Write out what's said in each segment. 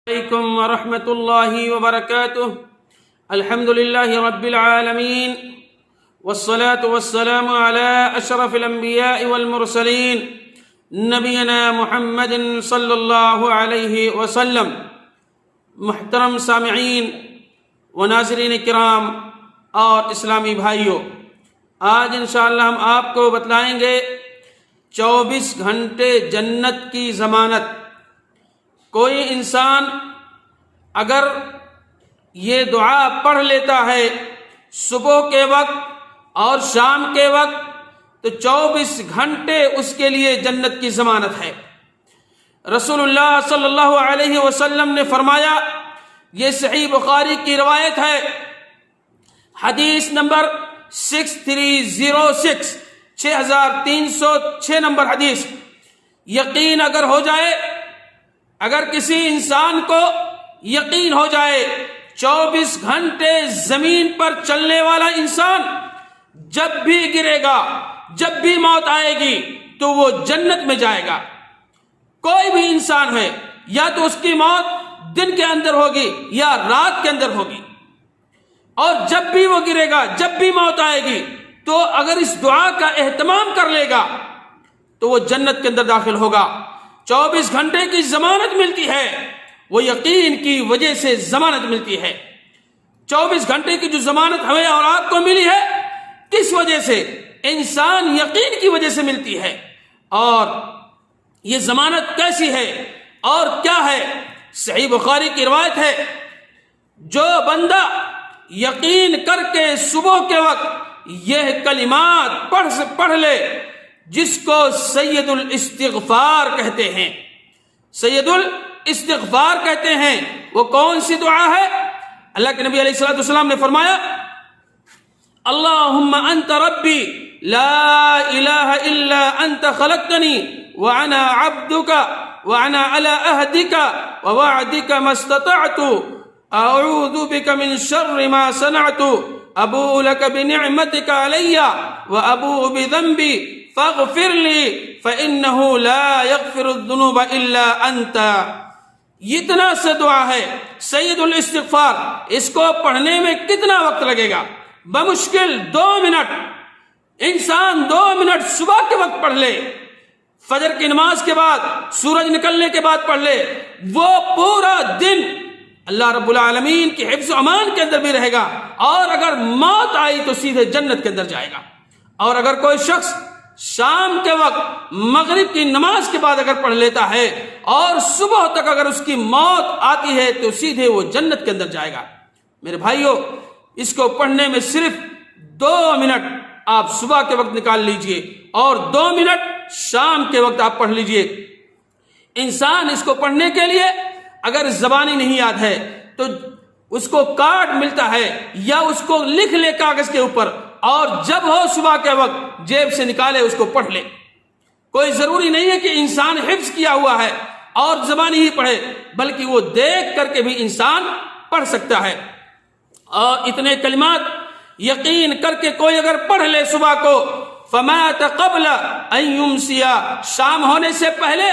عليكم ورحمة الله وبركاته. الحمد لله رب العالمين، والصلاة والسلام على أشرف الأنبياء والمرسلين نبينا محمد صلی اللہ علیہ وسلم. محترم سامعین و ناظرین کرام اور اسلامی بھائیوں، آج انشاءاللہ ہم آپ کو بتلائیں گے 24 گھنٹے جنت کی ضمانت. کوئی انسان اگر یہ دعا پڑھ لیتا ہے صبح کے وقت اور شام کے وقت تو 24 گھنٹے اس کے لیے جنت کی ضمانت ہے. رسول اللہ صلی اللہ علیہ وسلم نے فرمایا، یہ صحیح بخاری کی روایت ہے، حدیث نمبر 6306 6306 نمبر حدیث. یقین اگر ہو جائے، اگر کسی انسان کو یقین ہو جائے 24 گھنٹے زمین پر چلنے والا انسان جب بھی گرے گا، جب بھی موت آئے گی تو وہ جنت میں جائے گا. کوئی بھی انسان ہے، یا تو اس کی موت دن کے اندر ہوگی یا رات کے اندر ہوگی، اور جب بھی وہ گرے گا، جب بھی موت آئے گی تو اگر اس دعا کا اہتمام کر لے گا تو وہ جنت کے اندر داخل ہوگا. 24 گھنٹے کی ضمانت ملتی ہے، وہ یقین کی وجہ سے ضمانت ملتی ہے. 24 گھنٹے کی جو ضمانت ہمیں اور آپ کو ملی ہے، کس وجہ سے؟ انسان یقین کی وجہ سے ملتی ہے. اور یہ ضمانت کیسی ہے اور کیا ہے؟ صحیح بخاری کی روایت ہے، جو بندہ یقین کر کے صبح کے وقت یہ کلمات پڑھ لے، جس کو سید الاستغفار کہتے ہیں، سید الاستغفار کہتے ہیں. وہ کون سی دعا ہے؟ اللہ کے نبی علیہ الصلوۃ والسلام نے فرمایا، اللہم انت ربی لا الہ الا انت خلقتنی وانا عبدک وانا علی عہدک ووعدک ما استطعت اعوذ بک من شر ما صنعت ابوء لک بنعمتک علی وابوء بذنبی فاغفر لی فإنہ لا یغفر الذنوب الا انت. اتنا سے دعا ہے سید الاستغفار. اس کو پڑھنے میں کتنا وقت لگے گا؟ بمشکل 2 منٹ. انسان 2 منٹ صبح کے وقت پڑھ لے، فجر کی نماز کے بعد، سورج نکلنے کے بعد پڑھ لے، وہ پورا دن اللہ رب العالمین کی حفظ و امان کے اندر بھی رہے گا، اور اگر موت آئی تو سیدھے جنت کے اندر جائے گا. اور اگر کوئی شخص شام کے وقت مغرب کی نماز کے بعد اگر پڑھ لیتا ہے اور صبح تک اگر اس کی موت آتی ہے تو سیدھے وہ جنت کے اندر جائے گا. میرے بھائیوں، اس کو پڑھنے میں صرف 2 منٹ آپ صبح کے وقت نکال لیجئے اور 2 منٹ شام کے وقت آپ پڑھ لیجئے. انسان اس کو پڑھنے کے لیے اگر زبانی نہیں یاد ہے تو اس کو کارڈ ملتا ہے، یا اس کو لکھ لے کاغذ کے اوپر، اور جب ہو صبح کے وقت جیب سے نکالے اس کو پڑھ لے. کوئی ضروری نہیں ہے کہ انسان حفظ کیا ہوا ہے اور زبانی ہی پڑھے، بلکہ وہ دیکھ کر کے بھی انسان پڑھ سکتا ہے. اور اتنے کلمات یقین کر کے کوئی اگر پڑھ لے صبح کو، فمات قبل ان یمسی، شام ہونے سے پہلے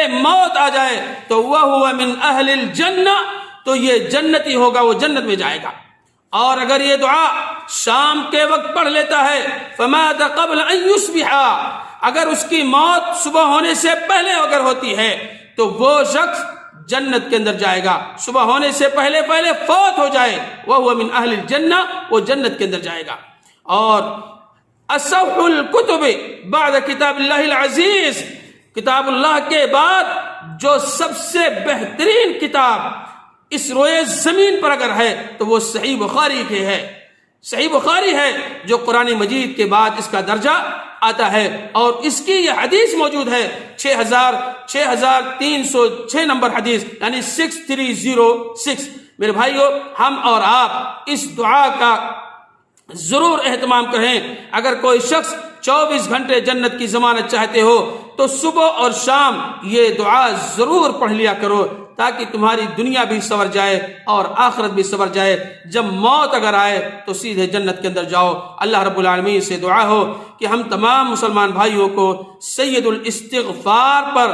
موت آ جائے تو وَهُوَ مِنْ أَهْلِ الْجَنَّةِ، تو یہ جنتی ہوگا، وہ جنت میں جائے گا. اور اگر یہ دعا شام کے وقت پڑھ لیتا ہے، فمات قبل ان یصبح، اگر اس کی موت صبح ہونے سے پہلے اگر ہوتی ہے تو وہ شخص جنت کے اندر جائے گا. صبح ہونے سے پہلے فوت ہو جائے، وَهُوَ مِنْ أَهْلِ الْجَنَّةِ، وہ جنت کے اندر جائے گا. اور اصح الکتب بعد کتاب اللہ العزیز، کتاب اللہ کے بعد جو سب سے بہترین کتاب اس روئے زمین پر اگر ہے تو وہ صحیح بخاری کی ہے. صحیح بخاری ہے جو قرآن مجید کے بعد اس کا درجہ آتا ہے، اور اس کی یہ حدیث موجود ہے 6306 نمبر حدیث، یعنی 6306. میرے بھائیو، ہم اور آپ اس دعا کا ضرور اہتمام کریں. اگر کوئی شخص 24 گھنٹے جنت کی ضمانت چاہتے ہو تو صبح اور شام یہ دعا ضرور پڑھ لیا کرو، تاکہ تمہاری دنیا بھی سنور جائے اور آخرت بھی سنور جائے. جب موت اگر آئے تو سیدھے جنت کے اندر جاؤ. اللہ رب العالمین سے دعا ہو کہ ہم تمام مسلمان بھائیوں کو سید الاستغفار پر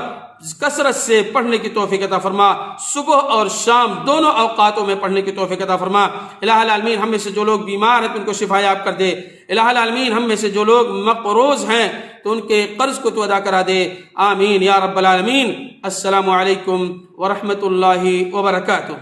کثرت سے پڑھنے کی توفیق عطا فرما، صبح اور شام دونوں اوقاتوں میں پڑھنے کی توفیق عطا فرما۔ الہ العالمین ہم میں سے جو لوگ بیمار ہیں تو ان کو شفا یاب کر دے۔ الہ العالمین ہم میں سے جو لوگ مقروض ہیں تو ان کے قرض کو تو ادا کرا دے، آمین یا رب العالمین۔ السلام علیکم ورحمۃ اللہ وبرکاتہ۔